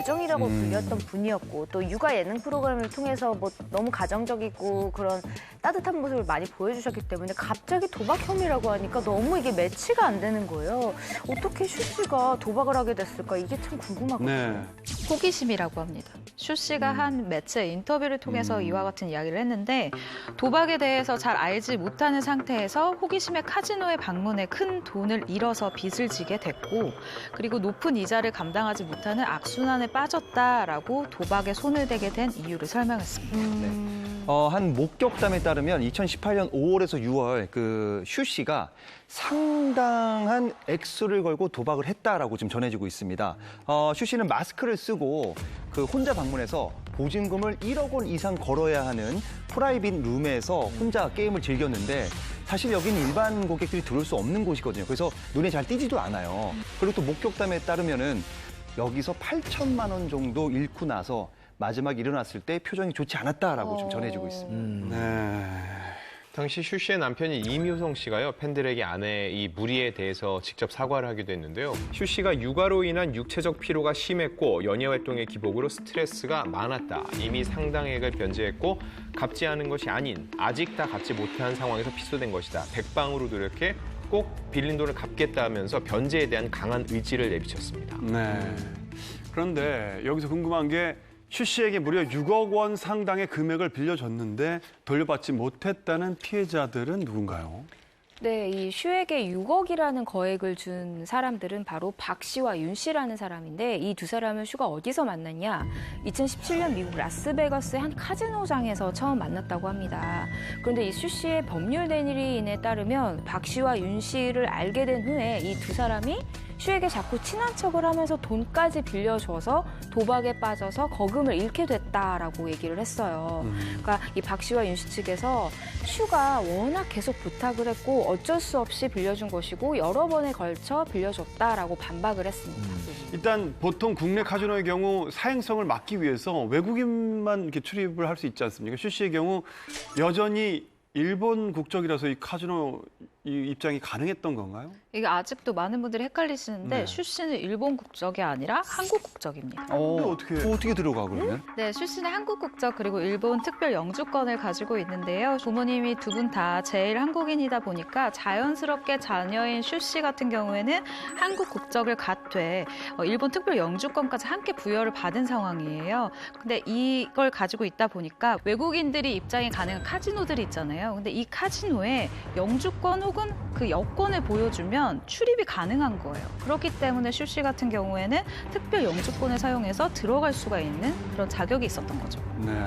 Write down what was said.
가정이라고 불렸던 분이었고 또 육아 예능 프로그램을 통해서 뭐 너무 가정적이고 그런 따뜻한 모습을 많이 보여주셨기 때문에 갑자기 도박 혐의라고 하니까 너무 이게 매치가 안 되는 거예요. 어떻게 슈 씨가 도박을 하게 됐을까 이게 참 궁금하거든요. 네. 호기심이라고 합니다. 슈 씨가 한 매체 인터뷰를 통해서 이와 같은 이야기를 했는데 도박에 대해서 잘 알지 못하는 상태에서 호기심에 카지노에 방문해 큰 돈을 잃어서 빚을 지게 됐고 그리고 높은 이자를 감당하지 못하는 악순환에 빠졌다라고 도박에 손을 대게 된 이유를 설명했습니다. 한 목격담에 따르면 2018년 5월에서 6월 그 슈 씨가 상당한 액수를 걸고 도박을 했다라고 지금 전해지고 있습니다. 슈 씨는 마스크를 쓰고 그 혼자 방문해서 보증금을 1억 원 이상 걸어야 하는 프라이빗 룸에서 혼자 게임을 즐겼는데 사실 여기는 일반 고객들이 들어올 수 없는 곳이거든요. 그래서 눈에 잘 띄지도 않아요. 그리고 또 목격담에 따르면은 여기서 8천만 원 정도 잃고 나서 마지막 일어났을 때 표정이 좋지 않았다라고 좀 전해지고 있습니다. 네. 당시 슈 씨의 남편인 임효성 씨가요, 팬들에게 아내의 이 무리에 대해서 직접 사과를 하기도 했는데요. 슈 씨가 육아로 인한 육체적 피로가 심했고 연예 활동의 기복으로 스트레스가 많았다. 이미 상당액을 변제했고 갚지 않은 것이 아닌 아직 다 갚지 못한 상황에서 피소된 것이다. 백방으로 노력해 꼭 빌린 돈을 갚겠다 하면서 변제에 대한 강한 의지를 내비쳤습니다. 네. 그런데 여기서 궁금한 게 슈 씨에게 무려 6억 원 상당의 금액을 빌려줬는데 돌려받지 못했다는 피해자들은 누군가요? 네, 이 슈에게 6억이라는 거액을 준 사람들은 바로 박 씨와 윤 씨라는 사람인데 이 두 사람은 슈가 어디서 만났냐? 2017년 미국 라스베가스의 한 카지노장에서 처음 만났다고 합니다. 그런데 이 슈 씨의 법률 대리인에 따르면 박 씨와 윤 씨를 알게 된 후에 이 두 사람이 슈에게 자꾸 친한 척을 하면서 돈까지 빌려줘서 도박에 빠져서 거금을 잃게 됐다라고 얘기를 했어요. 그러니까 이 박 씨와 윤 씨 측에서 슈가 워낙 계속 부탁을 했고 어쩔 수 없이 빌려준 것이고 여러 번에 걸쳐 빌려줬다라고 반박을 했습니다. 일단 보통 국내 카지노의 경우 사행성을 막기 위해서 외국인만 이렇게 출입을 할 수 있지 않습니까? 슈 씨의 경우 여전히 일본 국적이라서 이 카지노 이 입장이 가능했던 건가요? 이게 아직도 많은 분들이 헷갈리시는데 네. 슈 씨는 일본 국적이 아니라 한국 국적입니다. 어떻게 들어가 그러면? 네, 슈 씨는 한국 국적 그리고 일본 특별 영주권을 가지고 있는데요. 부모님이 두 분 다 제일 한국인이다 보니까 자연스럽게 자녀인 슈 씨 같은 경우에는 한국 국적을 갖되 일본 특별 영주권까지 함께 부여를 받은 상황이에요. 근데 이걸 가지고 있다 보니까 외국인들이 입장이 가능한 카지노들이 있잖아요. 근데 이 카지노에 영주권 혹은 그 여권을 보여주면 출입이 가능한 거예요. 그렇기 때문에 슈 씨 같은 경우에는 특별 영주권을 사용해서 들어갈 수가 있는 그런 자격이 있었던 거죠. 네.